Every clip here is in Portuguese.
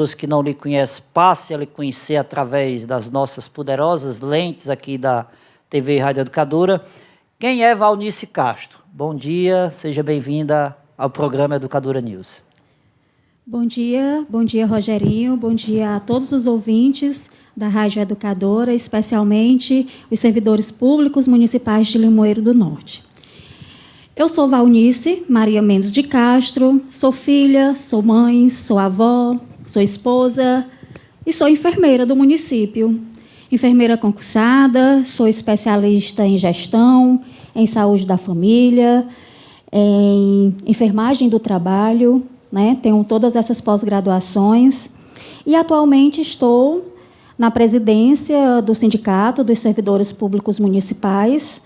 Os que não lhe conhecem, passe a lhe conhecer através das nossas poderosas lentes aqui da TV Rádio Educadora. Quem é Valnice Castro? Bom dia, seja bem-vinda ao programa Educadora News. Bom dia, Rogerinho, bom dia a todos os ouvintes da Rádio Educadora, especialmente os servidores públicos municipais de Limoeiro do Norte. Eu sou Valnice Maria Mendes de Castro, sou filha, sou mãe, sou avó, sou esposa e sou enfermeira do município. Enfermeira concursada, sou especialista em gestão, em saúde da família, em enfermagem do trabalho, né? Tenho todas essas pós-graduações e atualmente estou na presidência do Sindicato dos Servidores Públicos Municipais,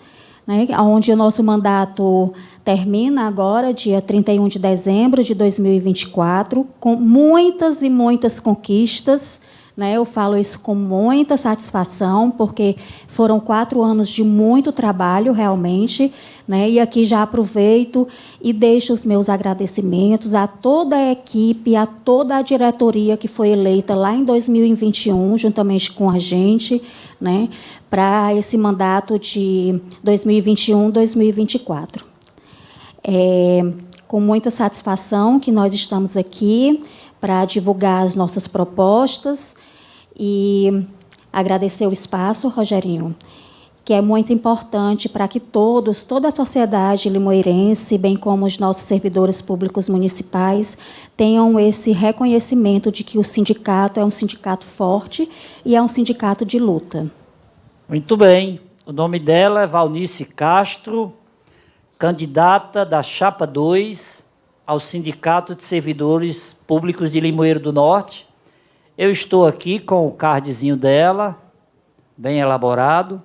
né, onde o nosso mandato termina agora, dia 31 de dezembro de 2024, com muitas e muitas conquistas. Né, eu falo isso com muita satisfação, porque foram 4 anos de muito trabalho, realmente. Né, e aqui já aproveito e deixo os meus agradecimentos a toda a equipe, a toda a diretoria que foi eleita lá em 2021, juntamente com a gente, né, para esse mandato de 2021-2024. Com muita satisfação que nós estamos aqui para divulgar as nossas propostas e agradecer o espaço, Rogerinho, que é muito importante para que toda a sociedade limoeirense, bem como os nossos servidores públicos municipais, tenham esse reconhecimento de que o sindicato é um sindicato forte e é um sindicato de luta. Muito bem. O nome dela é Valnice Castro, candidata da Chapa 2 ao Sindicato de Servidores Públicos de Limoeiro do Norte. Eu estou aqui com o cardzinho dela, bem elaborado.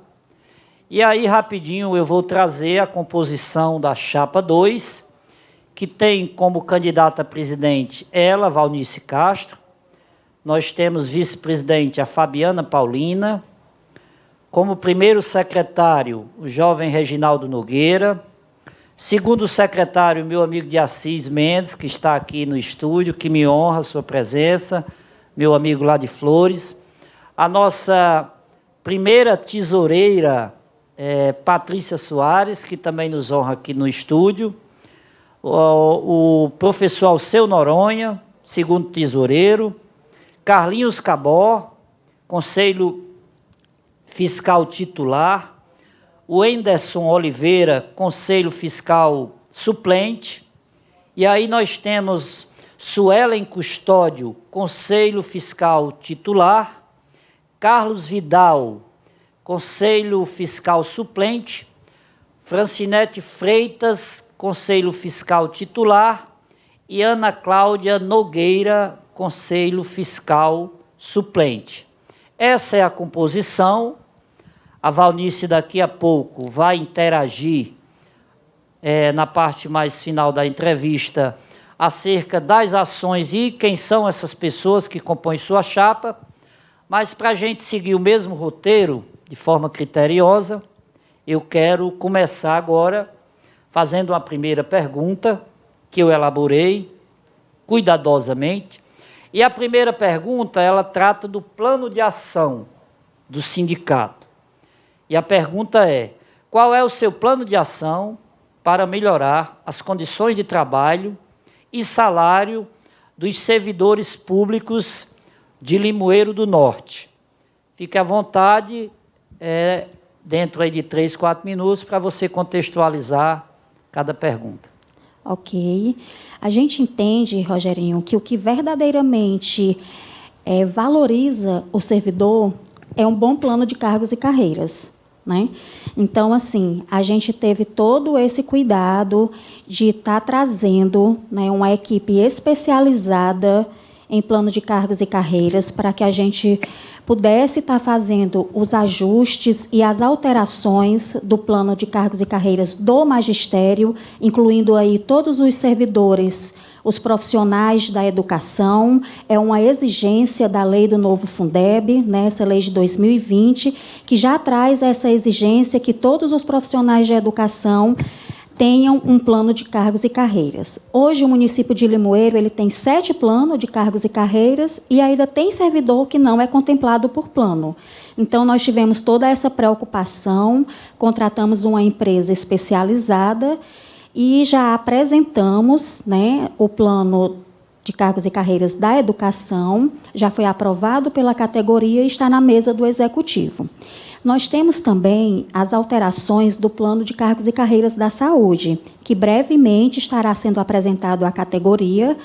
E aí, rapidinho, eu vou trazer a composição da Chapa 2, que tem como candidata a presidente ela, Valnice Castro. Nós temos vice-presidente a Fabiana Paulina. Como primeiro secretário, o jovem Reginaldo Nogueira. Segundo secretário, meu amigo de Assis Mendes, que está aqui no estúdio, que me honra a sua presença, meu amigo lá de Flores. A nossa primeira tesoureira, Patrícia Soares, que também nos honra aqui no estúdio. O professor Alceu Noronha, segundo tesoureiro. Carlinhos Cabó, conselho fiscal titular. O Enderson Oliveira, conselho fiscal suplente. E aí nós temos Suelen Custódio, conselho fiscal titular. Carlos Vidal, conselho fiscal suplente. Francinete Freitas, conselho fiscal titular. E Ana Cláudia Nogueira, conselho fiscal suplente. Essa é a composição. A Valnice daqui a pouco vai interagir na parte mais final da entrevista acerca das ações e quem são essas pessoas que compõem sua chapa. Mas para a gente seguir o mesmo roteiro, de forma criteriosa, eu quero começar agora fazendo uma primeira pergunta que eu elaborei cuidadosamente. E a primeira pergunta, ela trata do plano de ação do sindicato. E a pergunta é: qual é o seu plano de ação para melhorar as condições de trabalho e salário dos servidores públicos de Limoeiro do Norte? Fique à vontade, dentro aí de 3, 4 minutos, para você contextualizar cada pergunta. Ok. A gente entende, Rogerinho, que o que verdadeiramente valoriza o servidor é um bom plano de cargos e carreiras. Né? Então, assim, a gente teve todo esse cuidado de estar trazendo, né, uma equipe especializada em plano de cargos e carreiras para que a gente pudesse estar fazendo os ajustes e as alterações do plano de cargos e carreiras do magistério, incluindo aí todos os servidores, os profissionais da educação. É uma exigência da lei do novo Fundeb, né, essa lei de 2020, que já traz essa exigência que todos os profissionais de educação tenham um plano de cargos e carreiras. Hoje, o município de Limoeiro ele tem 7 planos de cargos e carreiras e ainda tem servidor que não é contemplado por plano. Então, nós tivemos toda essa preocupação, contratamos uma empresa especializada e já apresentamos, né, o plano de cargos e carreiras da educação, já foi aprovado pela categoria e está na mesa do executivo. Nós temos também as alterações do plano de cargos e carreiras da saúde, que brevemente estará sendo apresentado à categoria,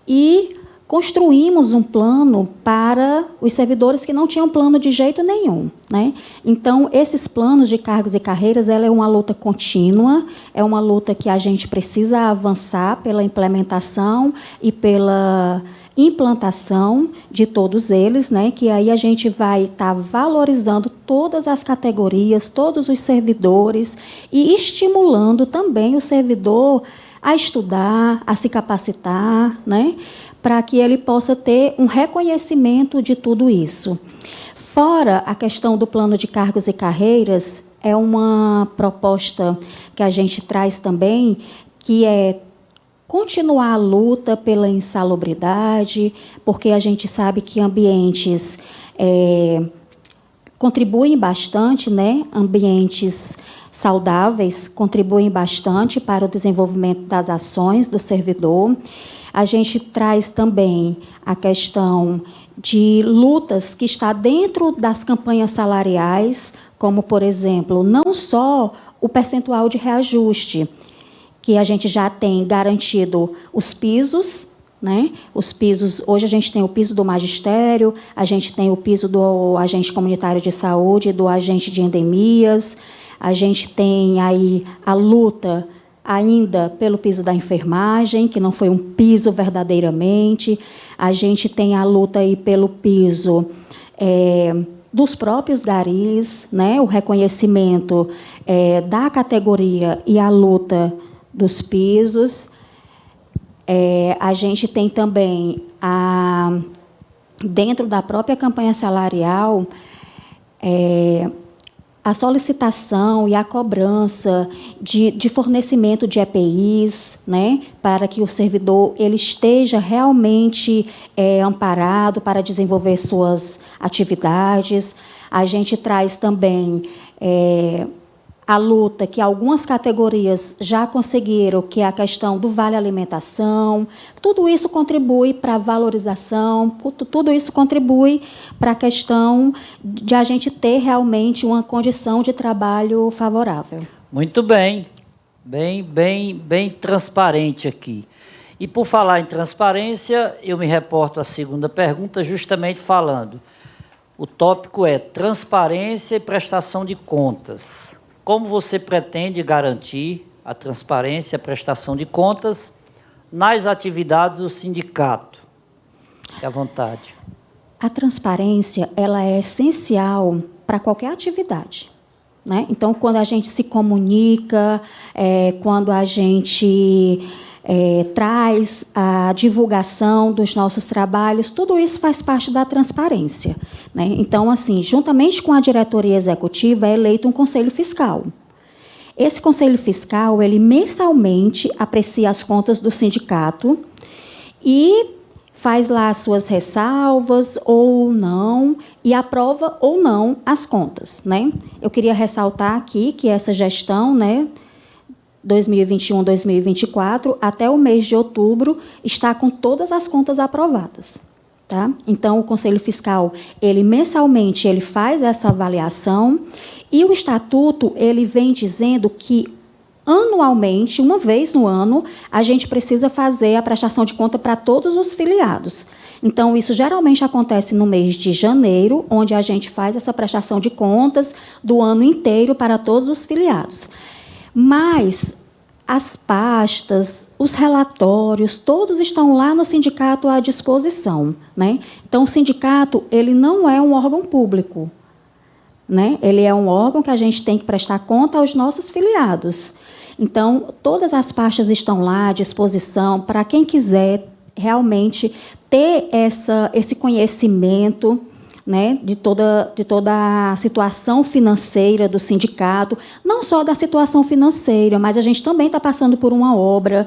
e construímos um plano para os servidores que não tinham plano de jeito nenhum, né? Então, esses planos de cargos e carreiras, ela é uma luta contínua, é uma luta que a gente precisa avançar pela implementação e pela implantação de todos eles, né? Que aí a gente vai estar valorizando todas as categorias, todos os servidores e estimulando também o servidor a estudar, a se capacitar, né? Para que ele possa ter um reconhecimento de tudo isso. Fora a questão do plano de cargos e carreiras, é uma proposta que a gente traz também, que é continuar a luta pela insalubridade, porque a gente sabe que ambientes contribuem bastante, né? Ambientes saudáveis contribuem bastante para o desenvolvimento das ações do servidor. A gente traz também a questão de lutas que está dentro das campanhas salariais, como, por exemplo, não só o percentual de reajuste, que a gente já tem garantido os pisos, né? Os pisos, hoje a gente tem o piso do magistério, a gente tem o piso do agente comunitário de saúde, do agente de endemias, a gente tem aí a luta ainda pelo piso da enfermagem, que não foi um piso verdadeiramente, a gente tem a luta aí pelo piso dos próprios garis, né? O reconhecimento da categoria e a luta dos pisos. A gente tem também, dentro da própria campanha salarial, a solicitação e a cobrança de fornecimento de EPIs, né, para que o servidor ele esteja realmente amparado para desenvolver suas atividades. A gente traz também a luta que algumas categorias já conseguiram, que é a questão do vale alimentação. Tudo isso contribui para a valorização, tudo isso contribui para a questão de a gente ter realmente uma condição de trabalho favorável. Muito bem, bem transparente aqui. E por falar em transparência, eu me reporto à segunda pergunta, justamente falando. O tópico é transparência e prestação de contas. Como você pretende garantir a transparência e a prestação de contas nas atividades do sindicato? Fique à vontade. A transparência ela é essencial para qualquer atividade, né? Então, quando a gente se comunica, quando a gente traz a divulgação dos nossos trabalhos, tudo isso faz parte da transparência, né? Então, assim, juntamente com a diretoria executiva, é eleito um conselho fiscal. Esse conselho fiscal, ele mensalmente aprecia as contas do sindicato e faz lá as suas ressalvas ou não, e aprova ou não as contas, né? Eu queria ressaltar aqui que essa gestão, né, 2021-2024, até o mês de outubro, está com todas as contas aprovadas. Tá? Então, o Conselho Fiscal, ele mensalmente ele faz essa avaliação, e o Estatuto ele vem dizendo que, anualmente, uma vez no ano, a gente precisa fazer a prestação de conta para todos os filiados. Então, isso geralmente acontece no mês de janeiro, onde a gente faz essa prestação de contas do ano inteiro para todos os filiados. Mas as pastas, os relatórios, todos estão lá no sindicato à disposição, né? Então, o sindicato ele não é um órgão público, né? Ele é um órgão que a gente tem que prestar conta aos nossos filiados. Então, todas as pastas estão lá à disposição para quem quiser realmente ter esse conhecimento né, de toda a situação financeira do sindicato, não só da situação financeira, mas a gente também está passando por uma obra,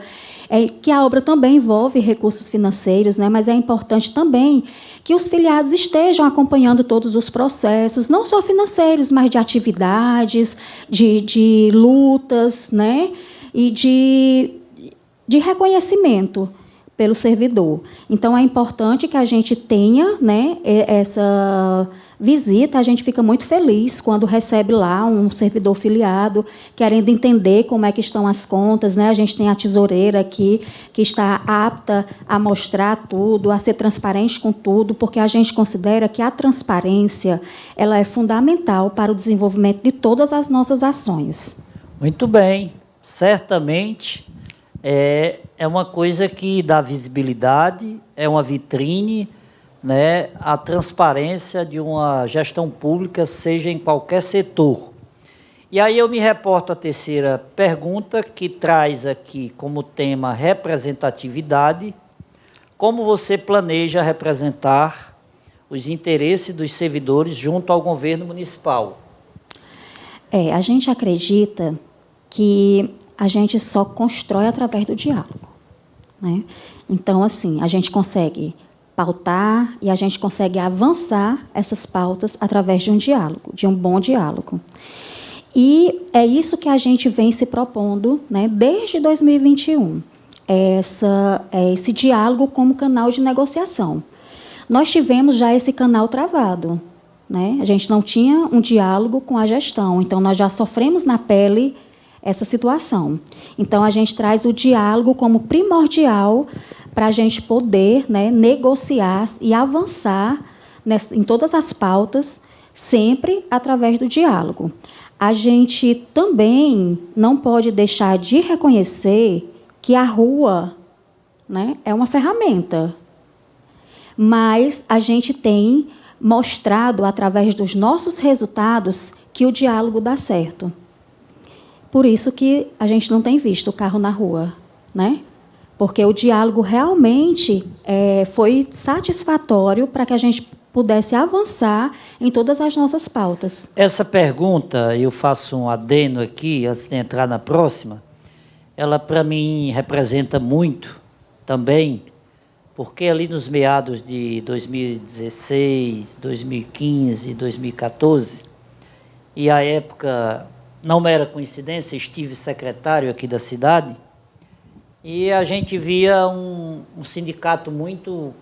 que a obra também envolve recursos financeiros, né, mas é importante também que os filiados estejam acompanhando todos os processos, não só financeiros, mas de atividades, de lutas, né, e de reconhecimento pelo servidor. Então, é importante que a gente tenha, né, essa visita. A gente fica muito feliz quando recebe lá um servidor filiado, querendo entender como é que estão as contas, né? A gente tem a tesoureira aqui, que está apta a mostrar tudo, a ser transparente com tudo, porque a gente considera que a transparência ela é fundamental para o desenvolvimento de todas as nossas ações. Muito bem. Certamente é uma coisa que dá visibilidade, é uma vitrine, né, a transparência de uma gestão pública, seja em qualquer setor. E aí eu me reporto à terceira pergunta, que traz aqui como tema representatividade. Como você planeja representar os interesses dos servidores junto ao governo municipal? A gente acredita que a gente só constrói através do diálogo, né? Então, assim, a gente consegue pautar e a gente consegue avançar essas pautas através de um diálogo, de um bom diálogo. E é isso que a gente vem se propondo, né, desde 2021, esse diálogo como canal de negociação. Nós tivemos já esse canal travado, né? A gente não tinha um diálogo com a gestão, então nós já sofremos na pele essa situação. Então, a gente traz o diálogo como primordial para a gente poder, né, negociar e avançar em todas as pautas, sempre através do diálogo. A gente também não pode deixar de reconhecer que a rua, né, é uma ferramenta, mas a gente tem mostrado, através dos nossos resultados, que o diálogo dá certo. Por isso que a gente não tem visto o carro na rua, né? Porque o diálogo realmente foi satisfatório para que a gente pudesse avançar em todas as nossas pautas. Essa pergunta, eu faço um adendo aqui, antes de entrar na próxima, ela, para mim, representa muito também, porque ali nos meados de 2016, 2015, 2014, e a época... Não era coincidência, estive secretário aqui da cidade, e a gente via um sindicato muito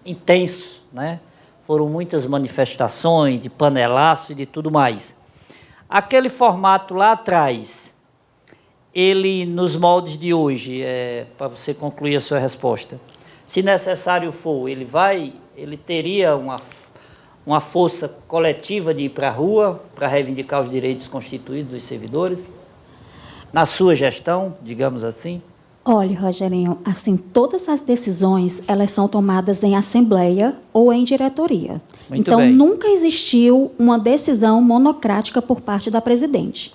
intenso, né? Foram muitas manifestações de panelaço e de tudo mais. Aquele formato lá atrás, ele, nos moldes de hoje, para você concluir a sua resposta, se necessário for, ele teria uma força coletiva de ir para a rua para reivindicar os direitos constituídos dos servidores? Na sua gestão, digamos assim? Olha, Rogerinho, assim, todas as decisões, elas são tomadas em assembleia ou em diretoria. Muito então, bem. Nunca existiu uma decisão monocrática por parte da presidente.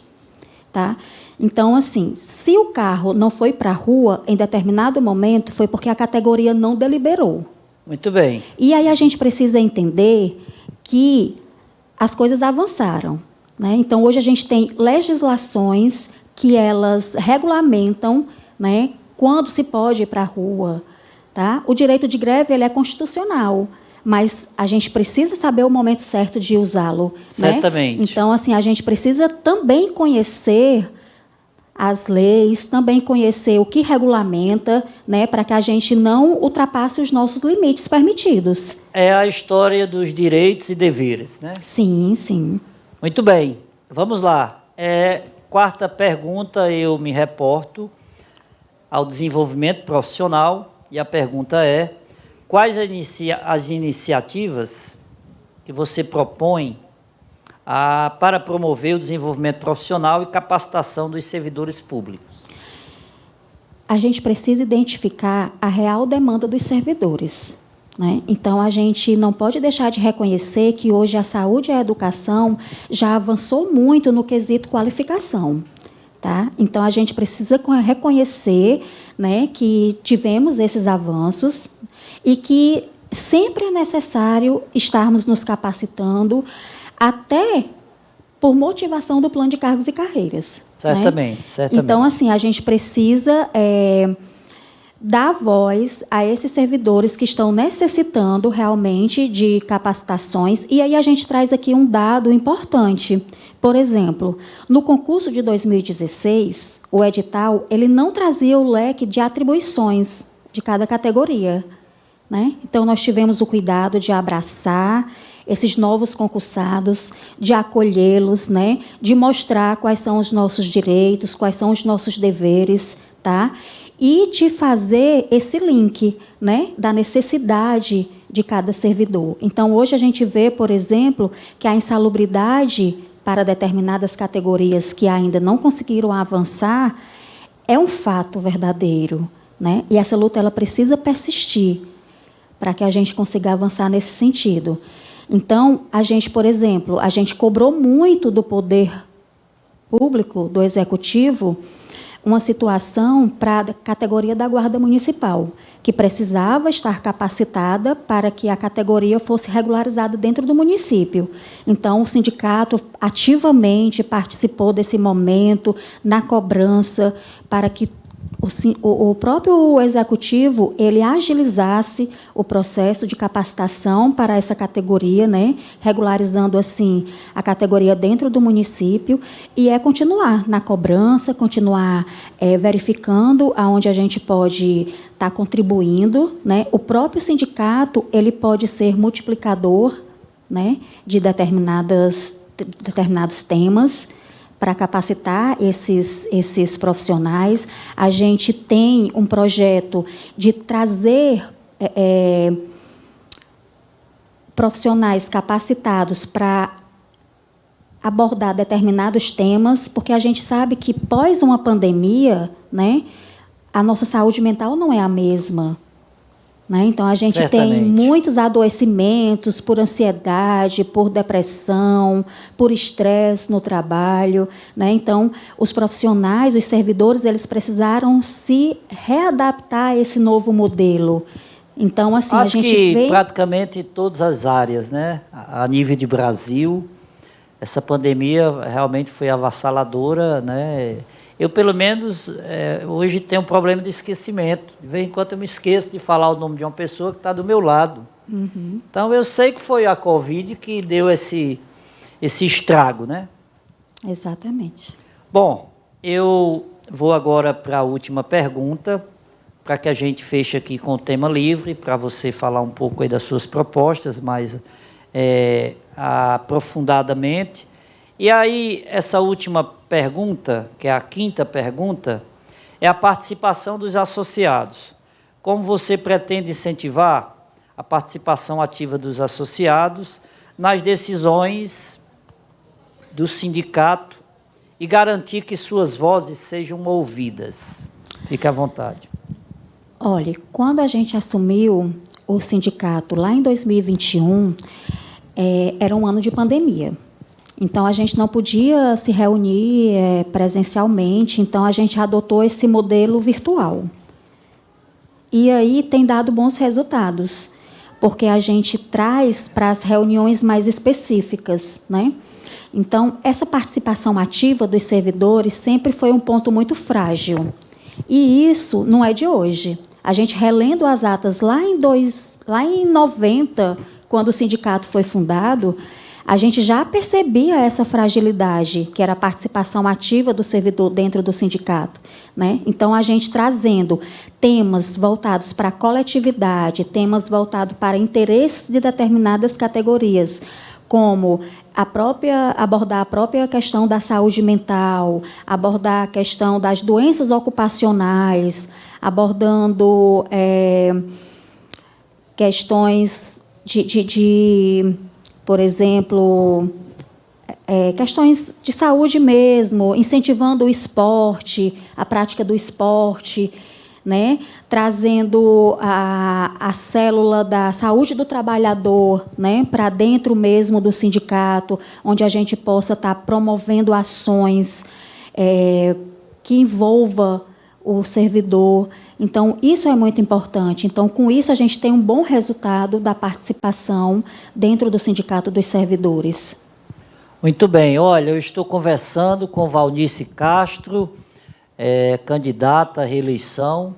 Tá? Então, assim, se o carro não foi para a rua em determinado momento, foi porque a categoria não deliberou. Muito bem. E aí a gente precisa entender que as coisas avançaram, né? Então, hoje a gente tem legislações que elas regulamentam, né, quando se pode ir para a rua. Tá? O direito de greve ele é constitucional, mas a gente precisa saber o momento certo de usá-lo. Certamente. Né? Então, assim, a gente precisa também conhecer as leis, também conhecer o que regulamenta, né, para que a gente não ultrapasse os nossos limites permitidos. É a história dos direitos e deveres, né? Sim, sim. Muito bem, vamos lá. Quarta pergunta, eu me reporto ao desenvolvimento profissional, e a pergunta é: quais as iniciativas que você propõe para promover o desenvolvimento profissional e capacitação dos servidores públicos? A gente precisa identificar a real demanda dos servidores, né? Então, a gente não pode deixar de reconhecer que hoje a saúde e a educação já avançou muito no quesito qualificação. Tá? Então, a gente precisa reconhecer, né, que tivemos esses avanços e que sempre é necessário estarmos nos capacitando, até por motivação do plano de cargos e carreiras. Certamente, né? certamente. Então, assim, a gente precisa dar voz a esses servidores que estão necessitando realmente de capacitações. E aí a gente traz aqui um dado importante. Por exemplo, no concurso de 2016, o edital ele não trazia o leque de atribuições de cada categoria. Né? Então, nós tivemos o cuidado de abraçar esses novos concursados, de acolhê-los, né? De mostrar quais são os nossos direitos, quais são os nossos deveres, tá? E de fazer esse link, né? Da necessidade de cada servidor. Então, hoje a gente vê, por exemplo, que a insalubridade para determinadas categorias que ainda não conseguiram avançar é um fato verdadeiro, né? E essa luta ela precisa persistir para que a gente consiga avançar nesse sentido. Então, a gente, por exemplo, a gente cobrou muito do poder público, do executivo, uma situação para a categoria da Guarda Municipal, que precisava estar capacitada para que a categoria fosse regularizada dentro do município. Então, o sindicato ativamente participou desse momento, na cobrança, para que o próprio executivo ele agilizasse o processo de capacitação para essa categoria, né, regularizando assim a categoria dentro do município, e continuar na cobrança, continuar verificando aonde a gente pode estar contribuindo, né. O próprio sindicato ele pode ser multiplicador, né, de determinados temas, para capacitar esses profissionais. A gente tem um projeto de trazer profissionais capacitados para abordar determinados temas, porque a gente sabe que, pós uma pandemia, né, a nossa saúde mental não é a mesma. Né? Então, a gente tem muitos adoecimentos por ansiedade, por depressão, por estresse no trabalho. Né? Então, os profissionais, os servidores, eles precisaram se readaptar a esse novo modelo. Então, assim, acho a gente que vê... praticamente em todas as áreas, né? A nível de Brasil, essa pandemia realmente foi avassaladora, né? Eu, pelo menos, hoje tenho um problema de esquecimento. De vez em quando eu me esqueço de falar o nome de uma pessoa que está do meu lado. Uhum. Então, eu sei que foi a Covid que deu esse estrago, né? Exatamente. Bom, eu vou agora para a última pergunta, para que a gente feche aqui com o tema livre, para você falar um pouco aí das suas propostas, mais aprofundadamente. E aí, essa última pergunta, que é a quinta pergunta, é a participação dos associados. Como você pretende incentivar a participação ativa dos associados nas decisões do sindicato e garantir que suas vozes sejam ouvidas? Fique à vontade. Olha, quando a gente assumiu o sindicato lá em 2021, era um ano de pandemia. Então, a gente não podia se reunir presencialmente, então a gente adotou esse modelo virtual. E aí tem dado bons resultados, porque a gente traz para as reuniões mais específicas, né? Então, essa participação ativa dos servidores sempre foi um ponto muito frágil. E isso não é de hoje. A gente, relendo as atas lá em 90, quando o sindicato foi fundado, a gente já percebia essa fragilidade, que era a participação ativa do servidor dentro do sindicato. Né? Então, a gente trazendo temas voltados para a coletividade, temas voltados para interesses de determinadas categorias, como abordar a própria questão da saúde mental, abordar a questão das doenças ocupacionais, abordando questões por exemplo, questões de saúde mesmo, incentivando o esporte, a prática do esporte, né? Trazendo a célula da saúde do trabalhador, né? Para dentro mesmo do sindicato, onde a gente possa estar promovendo ações que envolva o servidor. Então, isso é muito importante. Então, com isso, a gente tem um bom resultado da participação dentro do Sindicato dos Servidores. Muito bem. Olha, eu estou conversando com Valnice Castro, candidata à reeleição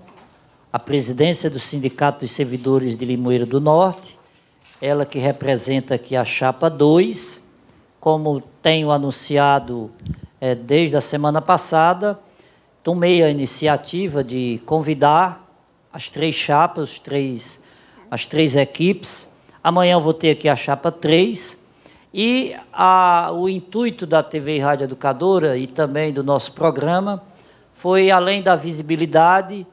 à presidência do Sindicato dos Servidores de Limoeiro do Norte, ela que representa aqui a Chapa 2, como tenho anunciado desde a semana passada, tomei a iniciativa de convidar as 3 chapas, as três equipes. Amanhã eu vou ter aqui a Chapa 3, e o intuito da TV e Rádio Educadora e também do nosso programa foi, além da visibilidade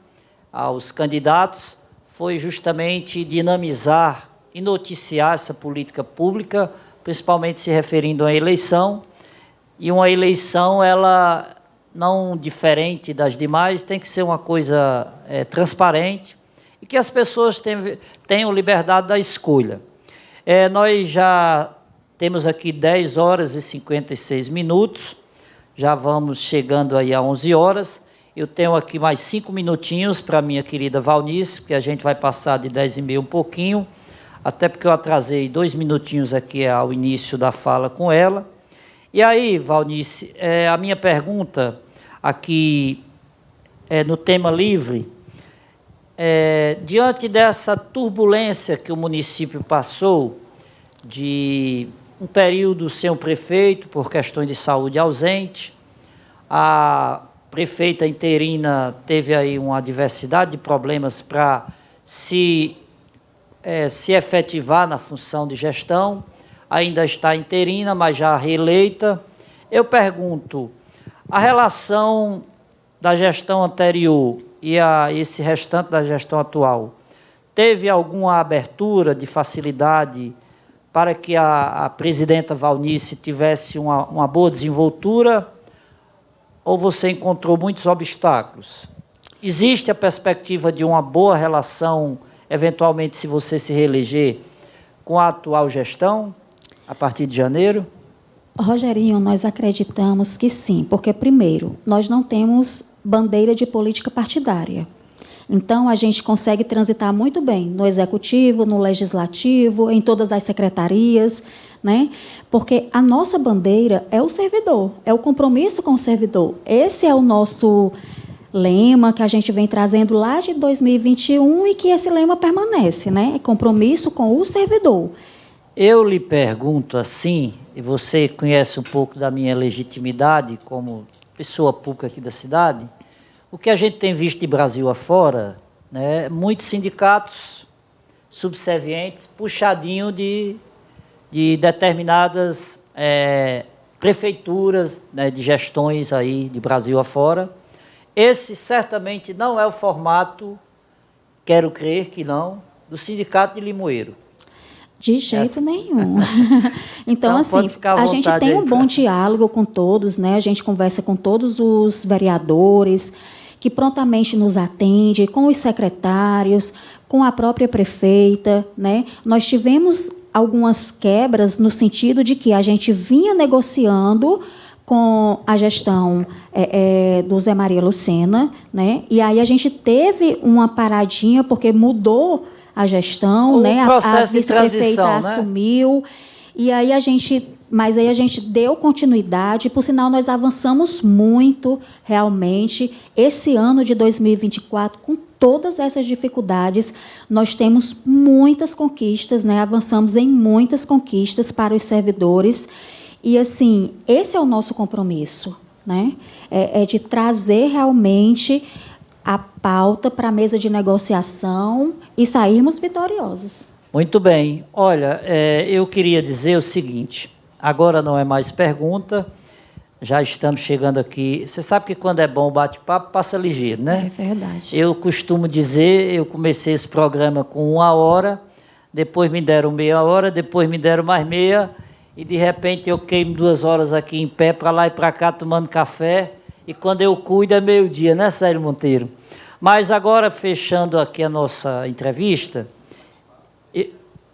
aos candidatos, foi justamente dinamizar e noticiar essa política pública, principalmente se referindo à eleição. E uma eleição, ela não diferente das demais, tem que ser uma coisa transparente e que as pessoas tenham liberdade da escolha. Nós já temos aqui 10 horas e 56 minutos, já vamos chegando aí a 11 horas. Eu tenho aqui mais 5 minutinhos para a minha querida Valnice, porque a gente vai passar de 10h30 um pouquinho, até porque eu atrasei 2 minutinhos aqui ao início da fala com ela. E aí, Valnice, a minha pergunta aqui no tema livre, diante dessa turbulência que o município passou, de um período sem o prefeito, por questões de saúde ausente, a prefeita interina teve aí uma diversidade de problemas para se efetivar na função de gestão, ainda está interina, mas já reeleita. Eu pergunto, a relação da gestão anterior e esse restante da gestão atual, teve alguma abertura de facilidade para que a presidenta Valnice tivesse uma boa desenvoltura, ou você encontrou muitos obstáculos? Existe a perspectiva de uma boa relação, eventualmente, se você se reeleger, com a atual gestão, a partir de janeiro? Rogerinho, nós acreditamos que sim, porque, primeiro, nós não temos bandeira de política partidária. Então, a gente consegue transitar muito bem no executivo, no legislativo, em todas as secretarias, né? Porque a nossa bandeira é o servidor, é o compromisso com o servidor. Esse é o nosso lema que a gente vem trazendo lá de 2021 e que esse lema permanece, né? É compromisso com o servidor. Eu lhe pergunto assim, e você conhece um pouco da minha legitimidade como pessoa pública aqui da cidade, o que a gente tem visto de Brasil afora, né, muitos sindicatos subservientes, puxadinho de determinadas prefeituras, né, de gestões aí de Brasil afora. Esse certamente não é o formato, quero crer que não, do Sindicato de Limoeiro. De jeito nenhum. Então, assim, a gente tem um bom diálogo com todos, né? A gente conversa com todos os vereadores, que prontamente nos atende, com os secretários, com a própria prefeita, né? Nós tivemos algumas quebras no sentido de que a gente vinha negociando com a gestão do Zé Maria Lucena, né? E aí a gente teve uma paradinha porque mudou a gestão, né? A vice-prefeita assumiu, né? E aí mas aí a gente deu continuidade, por sinal nós avançamos muito, realmente. Esse ano de 2024, com todas essas dificuldades, nós temos muitas conquistas, né? Avançamos em muitas conquistas para os servidores. E, assim, esse é o nosso compromisso, né? É de trazer realmente a pauta para a mesa de negociação e sairmos vitoriosos. Muito bem. Olha, eu queria dizer o seguinte, agora não é mais pergunta, já estamos chegando aqui. Você sabe que quando é bom o bate-papo, passa ligeiro, né? É verdade. Eu costumo dizer, eu comecei esse programa com 1 hora, depois me deram meia hora, depois me deram mais meia, e de repente eu queimo 2 horas aqui em pé, para lá e para cá, tomando café, e quando eu cuido é meio-dia, né, Célio Monteiro? Mas agora, fechando aqui a nossa entrevista,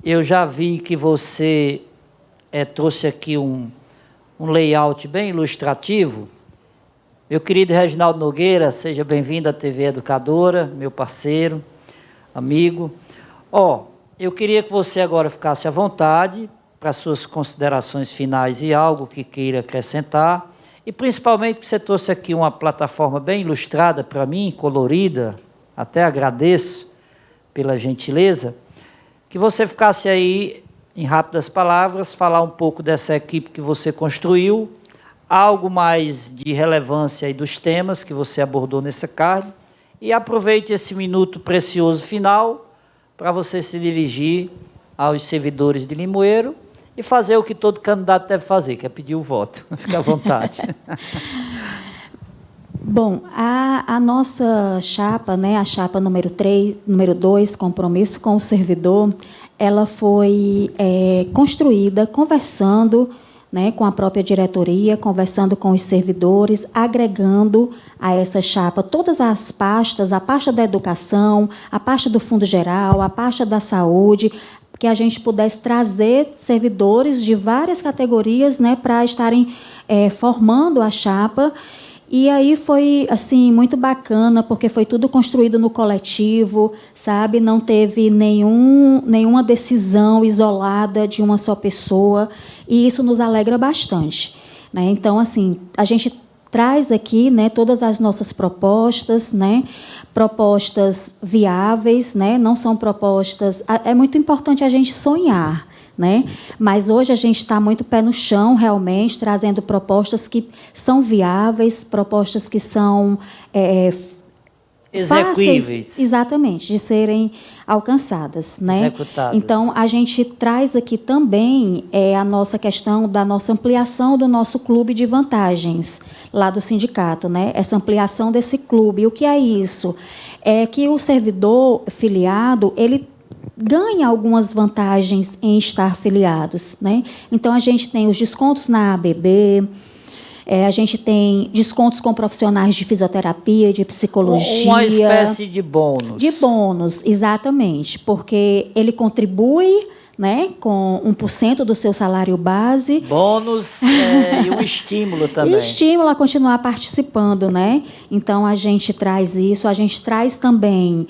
eu já vi que você trouxe aqui um layout bem ilustrativo, Meu querido Reginaldo Nogueira, seja bem-vindo à TV Educadora, meu parceiro, amigo. Eu queria que você agora ficasse à vontade para suas considerações finais e algo que queira acrescentar. E principalmente que você trouxe aqui uma plataforma bem ilustrada para mim, colorida, até agradeço pela gentileza, que você ficasse aí, em rápidas palavras, falar um pouco dessa equipe que você construiu, algo mais de relevância aí dos temas que você abordou nessa card, e aproveite esse minuto precioso final para você se dirigir aos servidores de Limoeiro e fazer o que todo candidato deve fazer, que é pedir o voto. Fique à vontade. Bom, a nossa chapa, né, a chapa número 2, compromisso com o servidor, ela foi construída conversando, né, com a própria diretoria, conversando com os servidores, agregando a essa chapa todas as pastas, a pasta da educação, a pasta do Fundo Geral, a pasta da saúde, que a gente pudesse trazer servidores de várias categorias, né, para estarem formando a chapa. E aí foi assim muito bacana, porque foi tudo construído no coletivo, sabe? Não teve nenhuma decisão isolada de uma só pessoa, e isso nos alegra bastante, né? Então, assim, a gente traz aqui, né, todas as nossas propostas, né, propostas viáveis, né, não são propostas... É muito importante a gente sonhar, né? Mas hoje a gente está muito pé no chão, realmente, trazendo propostas que são viáveis, propostas que são execuíveis. Fáceis, exatamente, de serem alcançadas, né? Executadas. Então, a gente traz aqui também a nossa questão da nossa ampliação do nosso clube de vantagens, lá do sindicato, né? Essa ampliação desse clube. O que é isso? É que o servidor filiado, ele ganha algumas vantagens em estar filiados, né? Então, a gente tem os descontos na ABB, a gente tem descontos com profissionais de fisioterapia, de psicologia. Uma espécie de bônus. De bônus, exatamente, porque ele contribui, né, com 1% do seu salário base. Bônus e um estímulo também. E estímulo a continuar participando, né? Então, a gente traz isso, a gente traz também...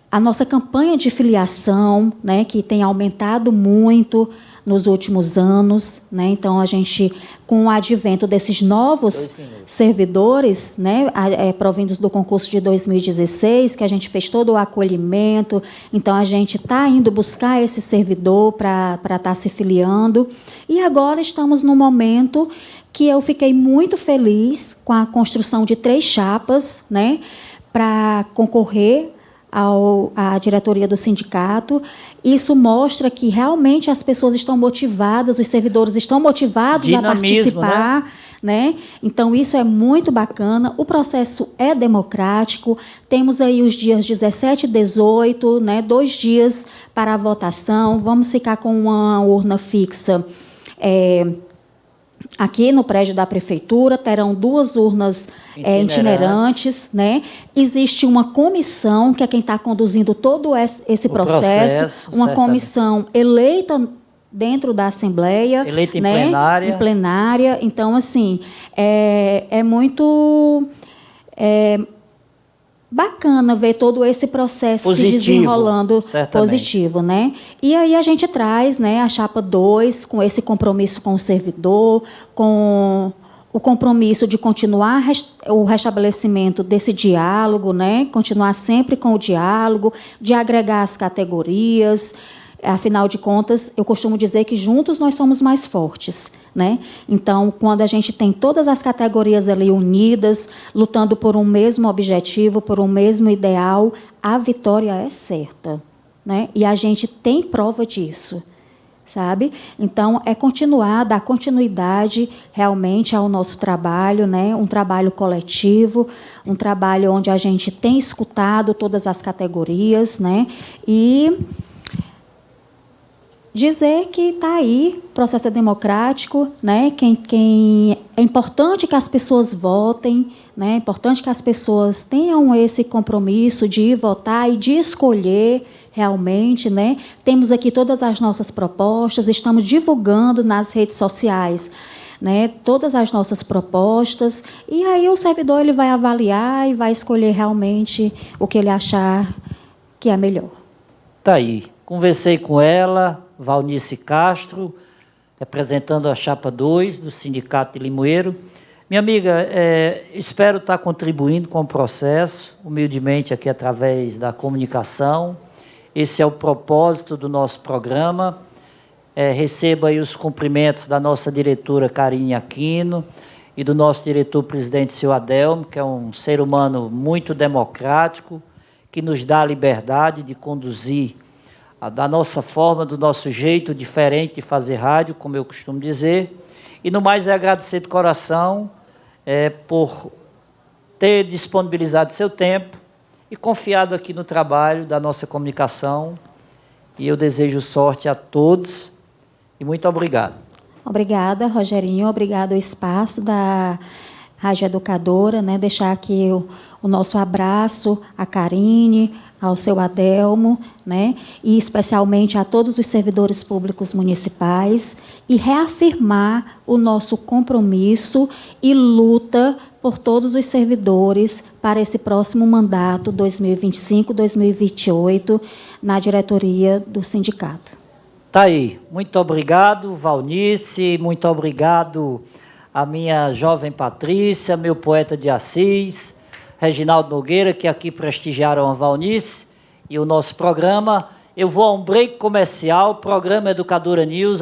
a nossa campanha de filiação, né, que tem aumentado muito nos últimos anos, né? Então, a gente, com o advento desses novos servidores, né, provindos do concurso de 2016, que a gente fez todo o acolhimento, então a gente está indo buscar esse servidor para estar se filiando. E agora estamos no momento que eu fiquei muito feliz com a construção de 3 chapas, né, para concorrer à diretoria do sindicato. Isso mostra que realmente as pessoas estão motivadas, os servidores estão motivados a participar, né? Então, isso é muito bacana. O processo é democrático. Temos aí os dias 17 e 18, né? 2 dias para a votação. Vamos ficar com uma urna fixa aqui no prédio da prefeitura, terão 2 urnas itinerantes, né? Existe uma comissão, que é quem está conduzindo todo esse processo, uma comissão eleita dentro da Assembleia. Eleita em né? plenária. Em plenária. Então, assim, é muito... bacana ver todo esse processo positivo, se desenrolando positivo, né? E aí a gente traz, né, a chapa 2 com esse compromisso com o servidor, com o compromisso de continuar o restabelecimento desse diálogo, né? Continuar sempre com o diálogo, de agregar as categorias. Afinal de contas, eu costumo dizer que juntos nós somos mais fortes, né? Então, quando a gente tem todas as categorias ali unidas, lutando por um mesmo objetivo, por um mesmo ideal, a vitória é certa, né? E a gente tem prova disso, sabe? Então, é continuar, dar continuidade realmente ao nosso trabalho, né? Um trabalho coletivo, um trabalho onde a gente tem escutado todas as categorias, né? E dizer que está aí, o processo é democrático, né? É importante que as pessoas votem, né? É importante que as pessoas tenham esse compromisso de ir votar e de escolher realmente, né? Temos aqui todas as nossas propostas, estamos divulgando nas redes sociais né, todas as nossas propostas, e aí o servidor ele vai avaliar e vai escolher realmente o que ele achar que é melhor. Tá aí. Conversei com ela, Valnice Castro, representando a Chapa 2 do Sindicato de Limoeiro. Minha amiga, espero estar contribuindo com o processo, humildemente aqui através da comunicação. Esse é o propósito do nosso programa. Receba aí os cumprimentos da nossa diretora Karine Aquino e do nosso diretor-presidente, seu Adelmo, que é um ser humano muito democrático, que nos dá a liberdade de conduzir da nossa forma, do nosso jeito diferente de fazer rádio, como eu costumo dizer. E no mais é agradecer de coração por ter disponibilizado seu tempo e confiado aqui no trabalho da nossa comunicação. E eu desejo sorte a todos e muito obrigado. Obrigada, Rogerinho. Obrigado ao espaço da Rádio Educadora, né? Deixar aqui o nosso abraço à Karine, ao seu Adelmo, né? E especialmente a todos os servidores públicos municipais, e reafirmar o nosso compromisso e luta por todos os servidores para esse próximo mandato 2025-2028 na diretoria do sindicato. Tá aí. Muito obrigado, Valnice, muito obrigado a minha jovem Patrícia, meu poeta de Assis, Reginaldo Nogueira, que aqui prestigiaram a Valnice e o nosso programa. Eu vou a um break comercial, programa Educadora News.